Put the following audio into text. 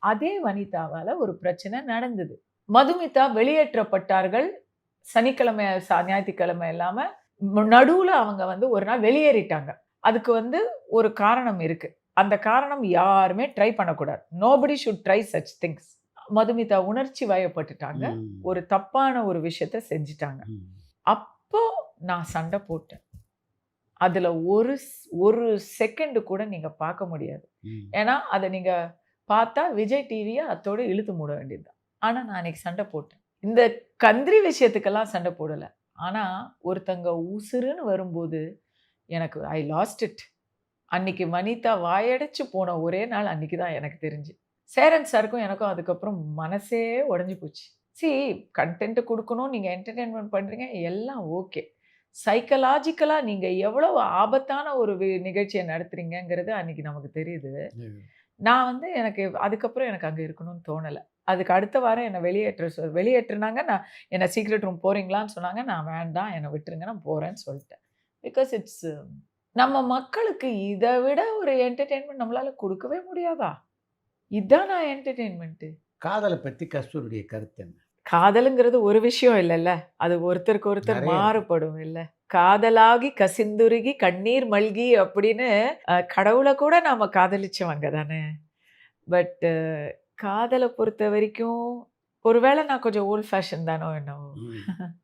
அதே வனிதாவால ஒரு பிரச்சனை நடந்தது. மதுமிதா வெளியேற்றப்பட்டார்கள். சனிக்கிழமை, ஞாயிற்றுக்கிழமை இல்லாம நடுவுல அவங்க ஒரு நாள் வெளியேறிட்டாங்க. அதுக்கு ஒரு காரணம் இருக்கு. அந்த காரணம் யாருமே ட்ரை பண்ணக்கூடாது. Nobody should try such things. Madhumitha உணர்ச்சி வயப்பட்டுட்டாங்க. ஒரு தப்பான ஒரு விஷயத்த செஞ்சுட்டாங்க. அப்போ நான் சண்டை போட்டேன். அதுல ஒரு செகண்ட் கூட நீங்க பார்க்க முடியாது. ஏன்னா, அத நீங்க பார்த்தா விஜய் டிவிய அத்தோட இழுத்து மூட வேண்டியது தான். ஆனா, நான் அன்னைக்கு சண்டை போட்டேன். இந்த கந்திரி விஷயத்துக்கெல்லாம் சண்டை போடல. ஆனா, ஒருத்தங்க உசுருன்னு வரும்போது, எனக்கு ஐ லாஸ்ட் இட். அன்னைக்கு வனிதா வாயடைச்சு போன ஒரே நாள் அன்னைக்கு தான் எனக்கு தெரிஞ்சு. சேரன் சாருக்கும் எனக்கும் அதுக்கப்புறம் மனசே உடைஞ்சு போச்சு. கன்டென்ட் குடுக்கணும், நீங்க என்டர்டெயின்மென்ட் பண்றீங்க, எல்லாம் ஓகே. சைக்காலஜிக்கலா நீங்க எவ்வளவு ஆபத்தான ஒரு நிகழ்ச்சிய நடத்துறீங்கங்கிறது அன்னைக்கு நமக்கு தெரியுது. நான் எனக்கு அதுக்கப்புறம் எனக்கு அங்க இருக்கணும்னு தோணல. அதுக்கு அடுத்த வாரம் என்ன வெளியேற்றுனாங்க. என்ன சீக்ரெட் ரூம் போறீங்களான்னு சொன்னாங்க. நான் வேண்டாம், என்ன விட்டுருங்க, நான் போறேன்னு சொல்லிட்டேன். பிகாஸ் இட்ஸ் நம்ம மக்களுக்கு இத விட ஒரு என்டர்டெயின்மென்ட் நம்மளால குடுக்கவே முடியாதா? இதானா என்டர்டெயின்மென்ட்? காதல பத்தி கஸ்தூரியுடைய கருத்து என்ன? காதல்ங்கிறது ஒரு விஷயம் இல்லல்ல. அது ஒருத்தருக்கு ஒருத்தர் நெறைய இருக்கு. மாறுபடும் இல்ல. காதலாகி கசிந்துருகி கண்ணீர் மல்கி அப்படின்னு கடவுள கூட நாம காதலிச்சவங்க தானே. பட் காதல பொறுத்தவரைக்கும் ஒருவேள நான் கொஞ்சம் ஓல்ட் ஃபேஷன் தானோ என்னவோ! ம்.